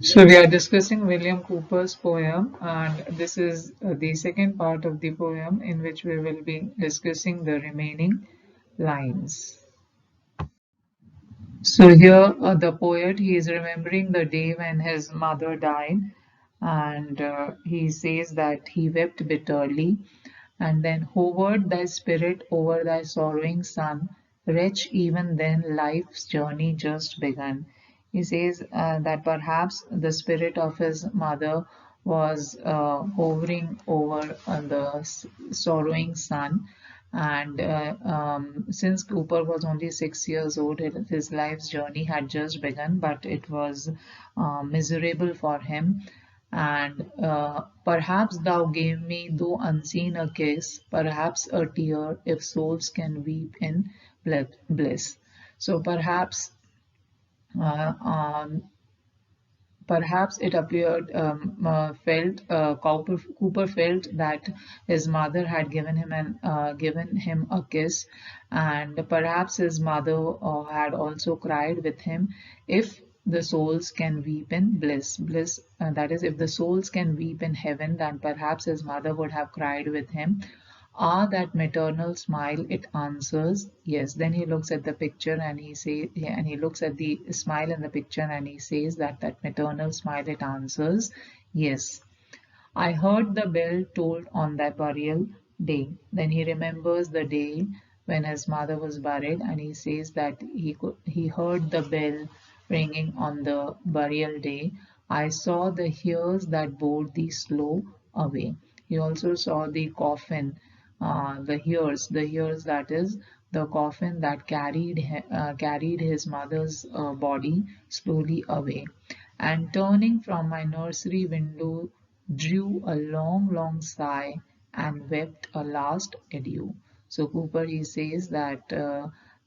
So we are discussing William Cooper's poem, and this is the second part of the poem in which we will be discussing the remaining lines. So here, the poet, he is remembering the day when his mother died, and he says that he wept bitterly, and then hovered thy spirit over thy sorrowing son, wretch, even then life's journey just begun. He says that perhaps the spirit of his mother was hovering over the sorrowing son, and since Cooper was only 6 years old, his life's journey had just begun, but it was miserable for him. And perhaps thou gave me, though unseen, a kiss, perhaps a tear, if souls can weep in bliss. So uh, um, perhaps it appeared, Cooper felt that his mother had given him a kiss, and perhaps his mother had also cried with him. If the souls can weep in bliss, that is, if the souls can weep in heaven, then perhaps his mother would have cried with him. Ah, that maternal smile, it answers yes. Then he looks at the picture and he looks at the smile in the picture and he says that that maternal smile, it answers yes. I heard the bell tolled on that burial day. Then he remembers the day when his mother was buried, and he says that he heard the bell ringing on the burial day. I saw the hearse that bore thee slow away. He also saw the coffin, the hearse, that is the coffin that carried his mother's body slowly away. And turning from my nursery window, drew a long, long sigh and wept a last adieu. So Cooper, he says that,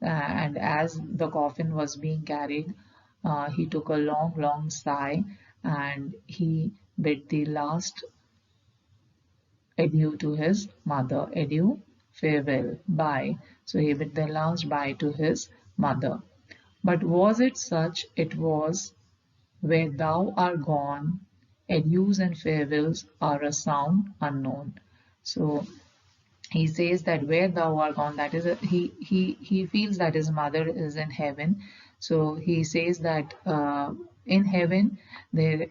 and as the coffin was being carried, he took a long, long sigh and he bid the last adieu to his mother. Adieu, farewell, bye. So he bid the last bye to his mother. But was it such? It was. Where thou art gone, adieus and farewells are a sound unknown. So he says that where thou art gone, that is, he feels that his mother is in heaven. So he says that in heaven, there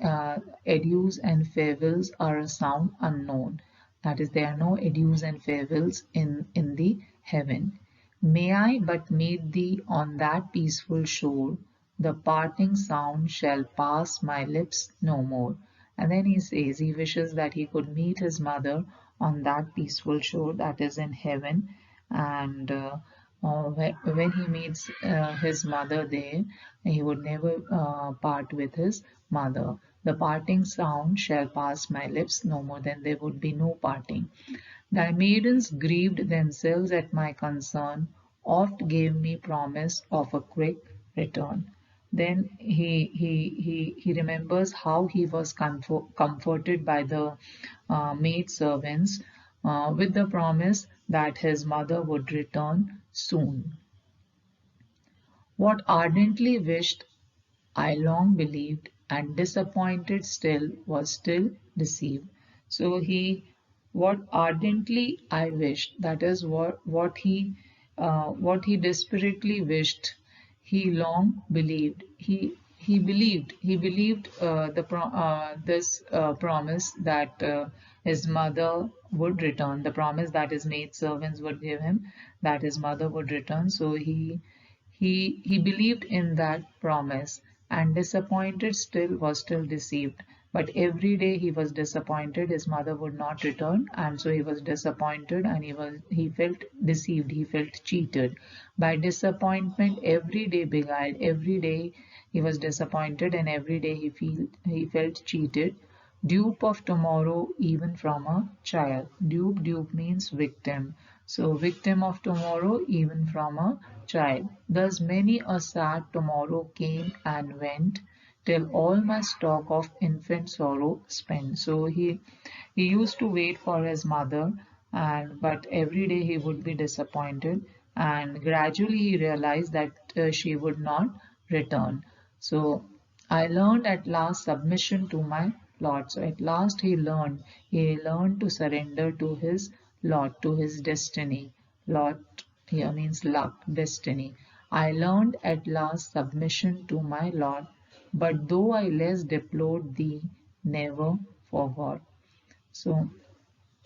adieus and farewells are a sound unknown. That is, there are no adieus and farewells in the heaven. May I but meet thee on that peaceful shore, the parting sound shall pass my lips no more. And then he says he wishes that he could meet his mother on that peaceful shore, that is in heaven. And when he meets his mother there, he would never part with his mother. The parting sound shall pass my lips no more, then there would be no parting. Thy maidens grieved themselves at my concern, oft gave me promise of a quick return. Then he remembers how he was comforted by the maid servants with the promise that his mother would return soon. What ardently wished I long believed, and disappointed still was still deceived. So what ardently I wished, that is what he desperately wished, he long believed. He believed this promise that his mother would return, the promise that his maid servants would give him, that his mother would return. So he believed in that promise, and disappointed still was still deceived. But every day he was disappointed, his mother would not return, and so he was disappointed and he felt deceived, he felt cheated. By disappointment, every day beguiled, every day he was disappointed, and every day he felt cheated. Dupe of tomorrow, even from a child. Dupe means victim. So victim of tomorrow, even from a child. Thus many a sad tomorrow came and went, till all my stock of infant sorrow spent. So he used to wait for his mother, and but every day he would be disappointed, and gradually he realized that she would not return. So I learned at last submission to my Lord. So at last he learned to surrender to his Lord, to his destiny. Lord here means luck, destiny. I learned at last submission to my Lord, but though I less deplored thee, never forgot. So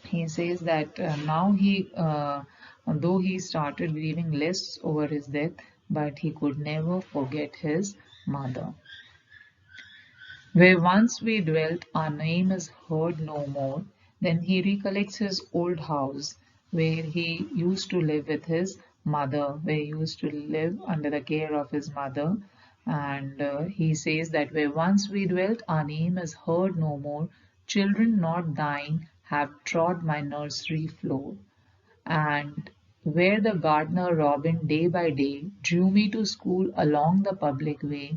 he says that now though he started grieving less over his death, but he could never forget his mother. Where once we dwelt, our name is heard no more. Then he recollects his old house, where he used to live with his mother, where he used to live under the care of his mother. And he says that where once we dwelt, our name is heard no more. Children not thine have trod my nursery floor, and where the gardener Robin day by day drew me to school along the public way,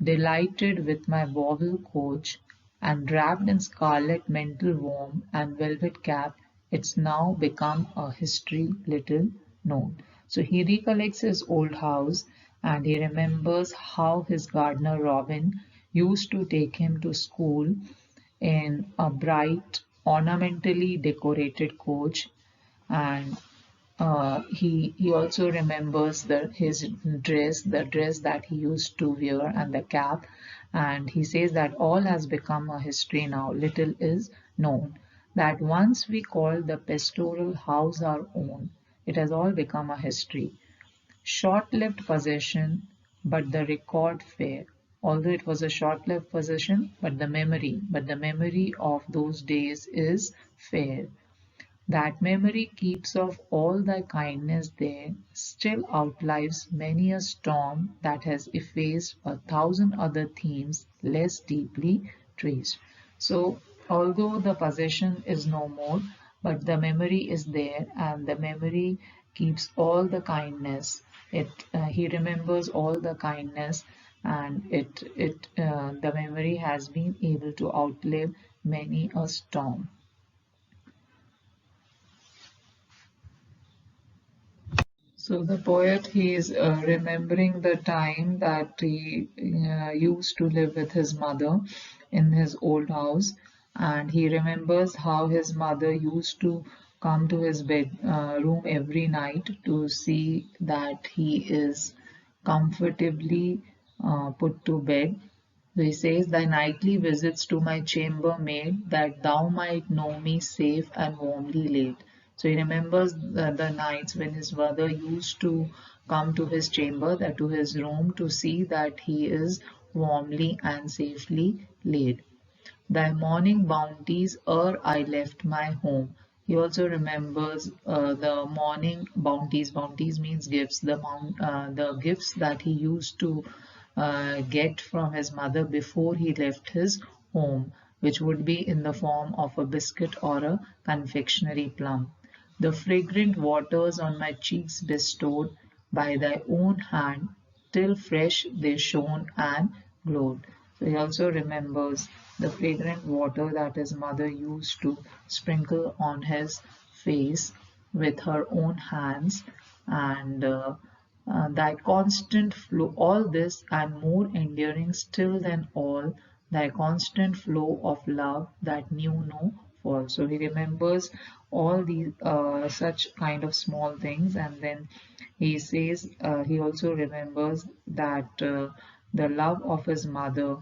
delighted with my bauble coach, and wrapped in scarlet mantle warm and velvet cap, it's now become a history little known. So he recollects his old house and he remembers how his gardener Robin used to take him to school in a bright, ornamentally decorated coach, and he also remembers his dress, the dress that he used to wear, and the cap. And he says that all has become a history now. Little is known that once we called the pastoral house our own, it has all become a history. Short-lived possession, but the record fair. Although it was a short-lived possession, but the memory of those days is fair. That memory keeps of all thy kindness there, still outlives many a storm that has effaced a thousand other themes less deeply traced. So, although the possession is no more, but the memory is there, and the memory keeps all the kindness. He remembers all the kindness, and the memory has been able to outlive many a storm. So the poet, he is remembering the time that he used to live with his mother in his old house, and he remembers how his mother used to come to his bed room every night to see that he is comfortably put to bed. So he says, thy nightly visits to my chamber made, that thou might know me safe and warmly laid. So he remembers the nights when his mother used to come to his chamber, that to his room, to see that he is warmly and safely laid. Thy morning bounties ere I left my home. He also remembers the morning bounties. Bounties means gifts. The gifts that he used to get from his mother before he left his home, which would be in the form of a biscuit or a confectionery plum. The fragrant waters on my cheeks bestowed by thy own hand, till fresh they shone and glowed. So he also remembers the fragrant water that his mother used to sprinkle on his face with her own hands, and thy constant flow, all this and more enduring still than all, thy constant flow of love that knew no fall. So he remembers all these such kind of small things, and then he says he also remembers that the love of his mother,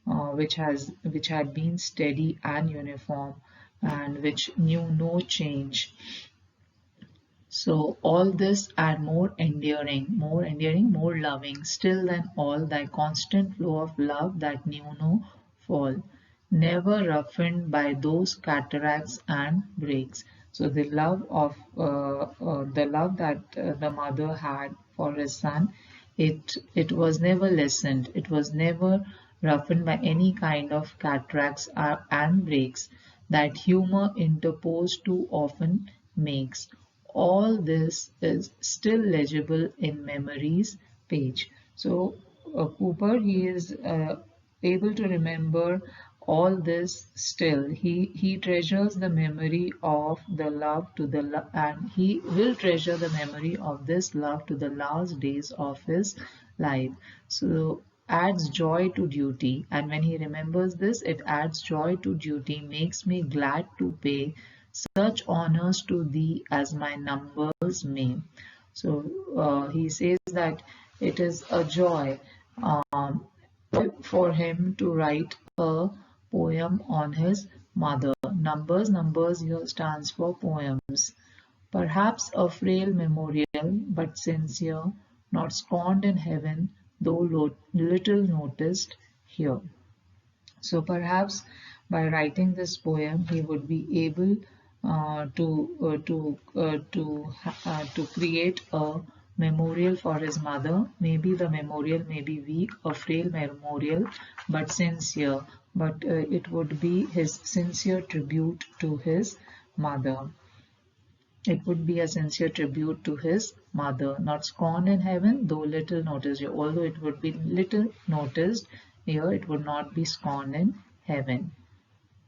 which had been steady and uniform, and which knew no change. So all this and more enduring, more loving, still than all thy constant flow of love that knew no fall, never roughened by those cataracts and breaks. So the love that the mother had for his son, it was never lessened. It was never roughened by any kind of cataracts and breaks that humor interposed too often makes. All this is still legible in memory's page. So Cooper, he is able to remember all this still. He treasures the memory of the love to and he will treasure the memory of this love to the last days of his life. So adds joy to duty, and when he remembers this, it adds joy to duty, makes me glad to pay such honors to thee as my numbers may. So he says that it is a joy um, for him to write a poem on his mother. Numbers here stands for poems. Perhaps a frail memorial, but sincere, not scorned in heaven, though little noticed here. So perhaps by writing this poem, he would be able to create a memorial for his mother. Maybe the memorial may be weak, a frail memorial, but sincere. But it would be his sincere tribute to his mother. It would be a sincere tribute to his mother, not scorned in heaven, though little noticed here. Although it would be little noticed here, it would not be scorned in heaven.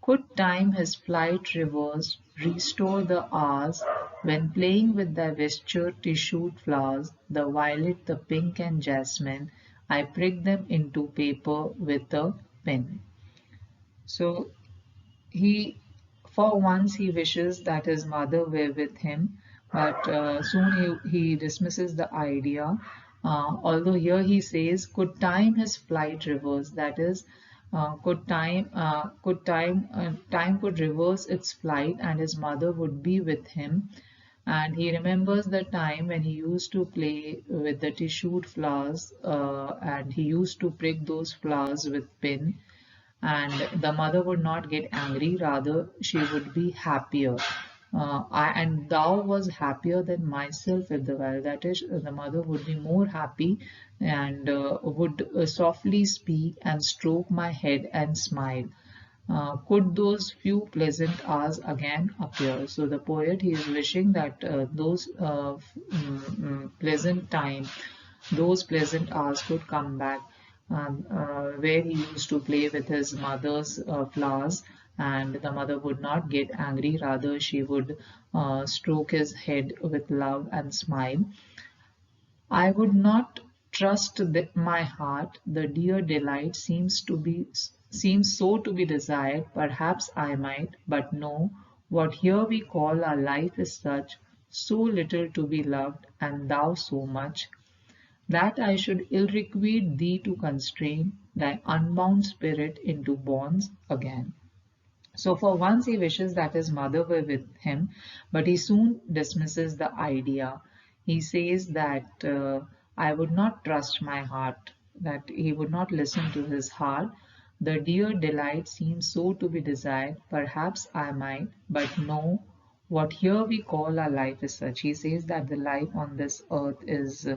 Could time his flight reverse, restore the hours when playing with thy vesture tissued flowers, the violet, the pink, and jasmine, I prick them into paper with a pen. So he, for once, he wishes that his mother were with him, but soon he dismisses the idea. Although here he says, "Could time his flight reverse?" That is, time could reverse its flight, and his mother would be with him. And he remembers the time when he used to play with the tissued flowers, and he used to prick those flowers with pin, and the mother would not get angry, rather she would be happier. And thou was happier than myself at the while. That is, the mother would be more happy and would softly speak and stroke my head and smile. Could those few pleasant hours again appear? So the poet, he is wishing that those pleasant time, those pleasant hours could come back, where he used to play with his mother's flowers, and the mother would not get angry, rather she would stroke his head with love and smile. I would not trust my heart, the dear delight seems so to be desired, perhaps I might, but no, what here we call our life is such, so little to be loved, and thou so much, that I should ill requite thee to constrain thy unbound spirit into bonds again. So for once he wishes that his mother were with him, but he soon dismisses the idea. He says that I would not trust my heart, that he would not listen to his heart. The dear delight seems so to be desired, perhaps I might, but no, what here we call our life is such. He says that the life on this earth is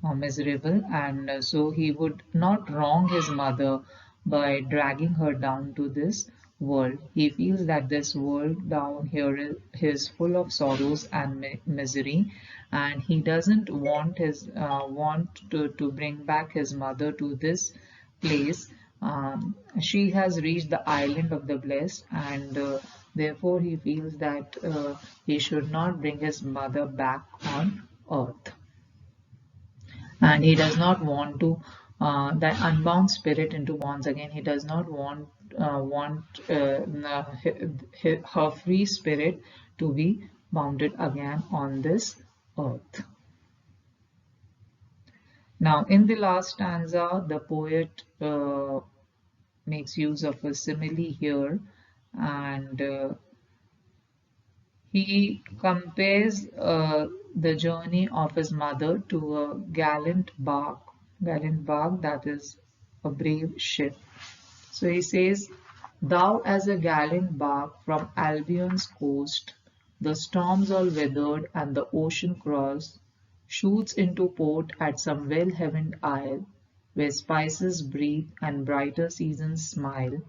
miserable, and so he would not wrong his mother by dragging her down to this world. He feels that this world down here is full of sorrows and misery, and he doesn't want to bring back his mother to this place. She has reached the island of the blessed, and therefore he feels that he should not bring his mother back on earth, and he does not want to that unbound spirit into bonds again. He does not want her free spirit to be bounded again on this earth. Now, in the last stanza, the poet makes use of a simile here, and he compares the journey of his mother to a gallant bark, that is a brave ship. So he says, "Thou as a gallant bark from Albion's coast, the storms all weathered and the ocean crossed, shoots into port at some well-heavened isle, where spices breathe and brighter seasons smile.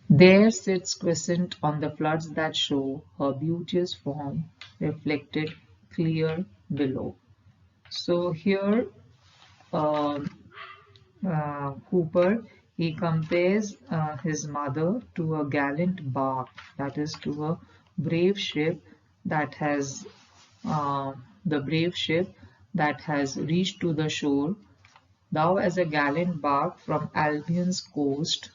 There sits quiescent on the floods that show her beauteous form reflected clear below." So here um Cooper, he compares his mother to a gallant bark, that is to a brave ship that has the brave ship that has reached to the shore, thou as a gallant bark from Albion's coast.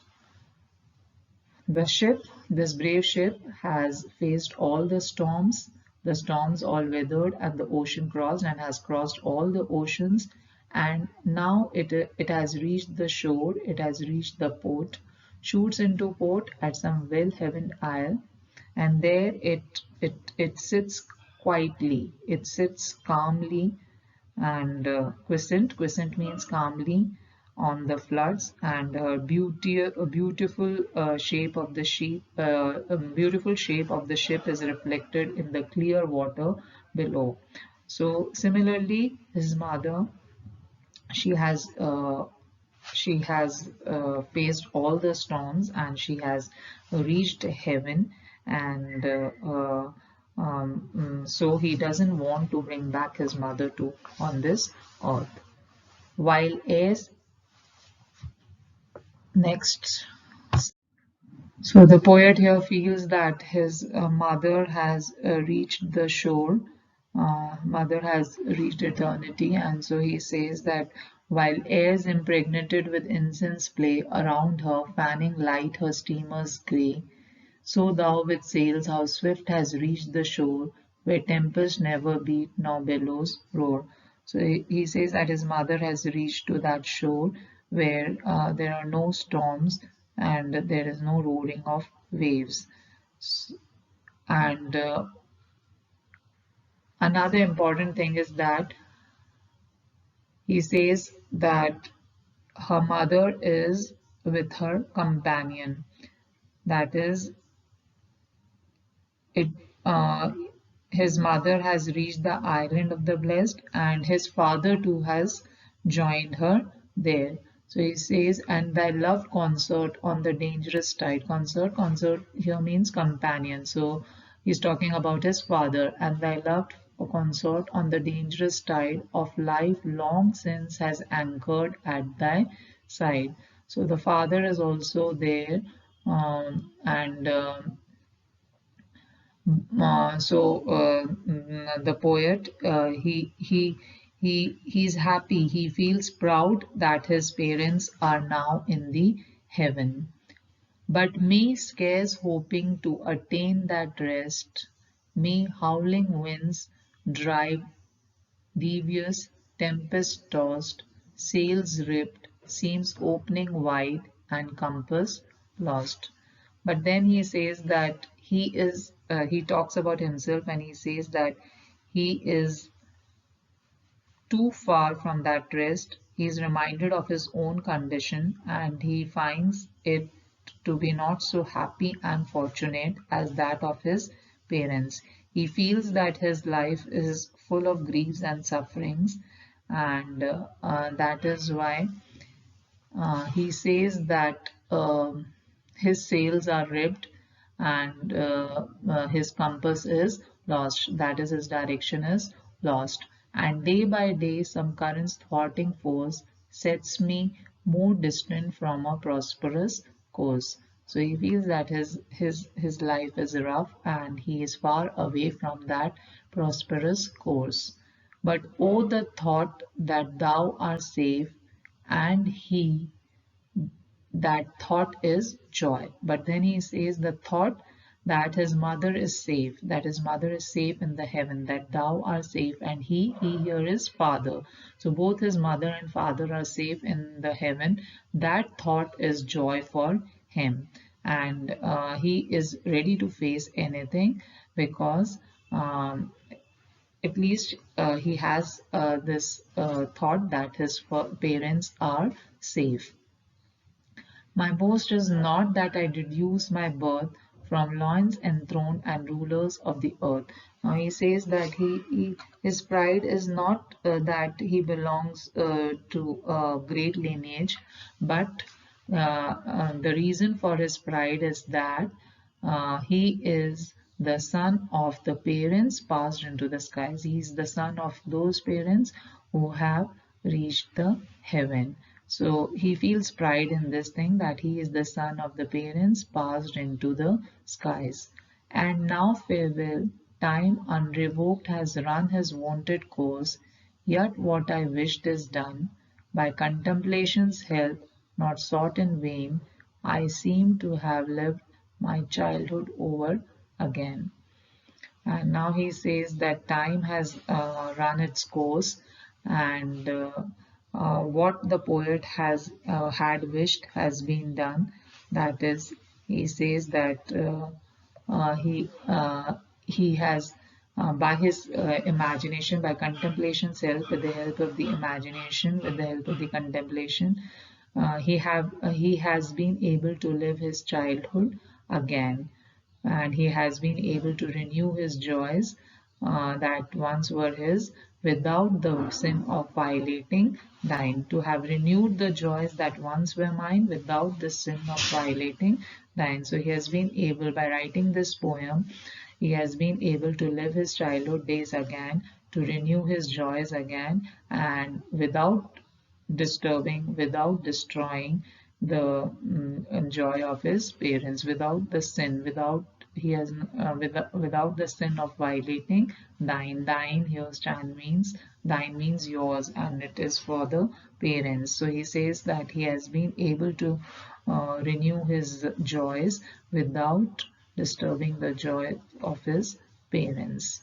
The ship, this brave ship, has faced all the storms all weathered, and the ocean crossed, and has crossed all the oceans, and now it has reached the shore, it has reached the port, shoots into port at some well-heavened isle, and there it sits quietly, it sits calmly and quiescent. Quiescent means calmly on the floods, and a beautiful shape of the beautiful shape of the ship is reflected in the clear water below. So similarly, his mother, she has uh, she has faced all the storms, and she has reached heaven, and so he doesn't want to bring back his mother to on this earth. While as next, so the poet here feels that his mother has reached the shore, mother has reached eternity, and so he says that while airs impregnated with incense play around her, fanning light her steamers grey, so thou with sails how swift has reached the shore, where tempests never beat nor billows roar. So he says that his mother has reached to that shore where there are no storms and there is no roaring of waves. And another important thing is that he says that her mother is with her companion. That is, it uh, his mother has reached the island of the blessed, and his father too has joined her there. So he says, and thy love consort on the dangerous tide. Consort here means companion. So he's talking about his father, and thy loved consort on the dangerous tide of life long since has anchored at thy side. So the father is also there, and the poet, he's happy. He feels proud that his parents are now in the heaven, but me scarce hoping to attain that rest. Me howling winds drive devious, tempest tossed, sails ripped, seems opening wide, and compass lost. But then he says that he talks about himself, and he says that he is too far from that rest. He is reminded of his own condition, and he finds it to be not so happy and fortunate as that of his parents. He feels that his life is full of griefs and sufferings, and that is why he says that his sails are ripped, and his compass is lost. That is, his direction is lost. And day by day, some current's thwarting force sets me more distant from a prosperous course. So he feels that his life is rough, and he is far away from that prosperous course. But oh, the thought that thou art safe, and he, that thought is joy. But then he says the thought that his mother is safe, that his mother is safe in the heaven, that thou art safe, and he here is father. So both his mother and father are safe in the heaven. That thought is joy for him, and he is ready to face anything, because at least he has this thought that his parents are safe. My boast is not that I deduce my birth from loins enthroned and rulers of the earth. Now he says that his pride is not that he belongs to a great lineage, but the reason for his pride is that he is the son of the parents passed into the skies. He is the son of those parents who have reached the heaven. So he feels pride in this thing, that he is the son of the parents passed into the skies. And now farewell, time unrevoked has run his wonted course. Yet what I wished is done. By contemplation's help, not sought in vain, I seem to have lived my childhood over again. And now he says that time has run its course, and what the poet has had wished has been done. That is, he says that he has by his imagination, by contemplation's help, with the help of the imagination, with the help of the contemplation, he has been able to live his childhood again, and he has been able to renew his joys that once were his without the sin of violating thine, to have renewed the joys that once were mine without the sin of violating thine. So he has been able, by writing this poem, he has been able to live his childhood days again, to renew his joys again, and without disturbing, without destroying the joy of his parents, without the sin, without he has without the sin of violating thine. Thine here stand means thine means yours, and it is for the parents. So he says that he has been able to renew his joys without disturbing the joy of his parents.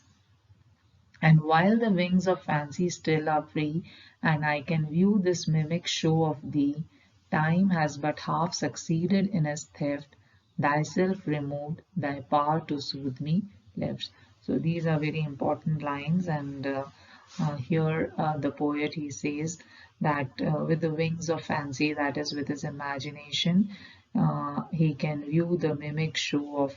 And while the wings of fancy still are free, and I can view this mimic show of thee, time has but half succeeded in his theft, thyself removed, thy power to soothe me left. So these are very important lines, and here the poet, he says that with the wings of fancy, that is with his imagination, he can view the mimic show of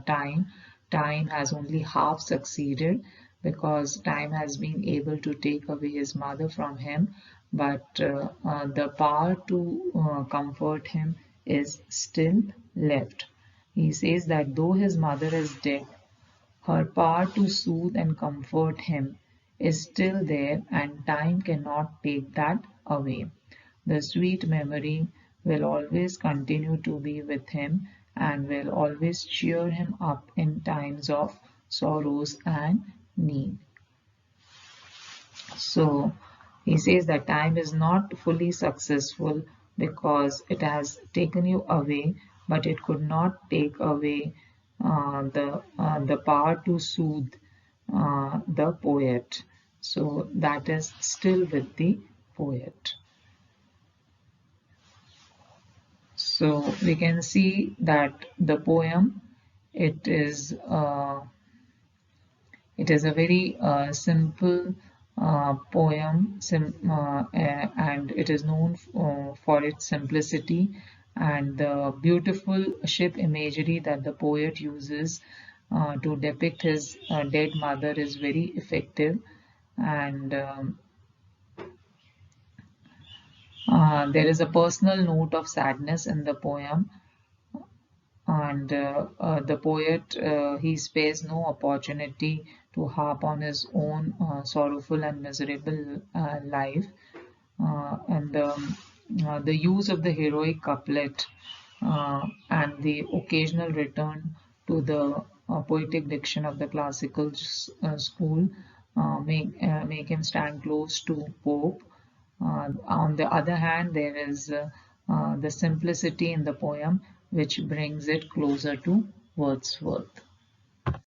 time. Time has only half succeeded because time has been able to take away his mother from him, but the power to comfort him is still left. He says that though his mother is dead, her power to soothe and comfort him is still there, and time cannot take that away. The sweet memory will always continue to be with him and will always cheer him up in times of sorrows and need. So he says that time is not fully successful because it has taken you away, but it could not take away the power to soothe the poet. So that is still with the poet. So we can see that the poem, it is it is a very simple poem, and it is known for its simplicity, and the beautiful ship imagery that the poet uses to depict his dead mother is very effective. And there is a personal note of sadness in the poem, and the poet, he spares no opportunity to harp on his own sorrowful and miserable life, and the use of the heroic couplet and the occasional return to the poetic diction of the classical school make him stand close to Pope. On the other hand, there is the simplicity in the poem which brings it closer to Wordsworth.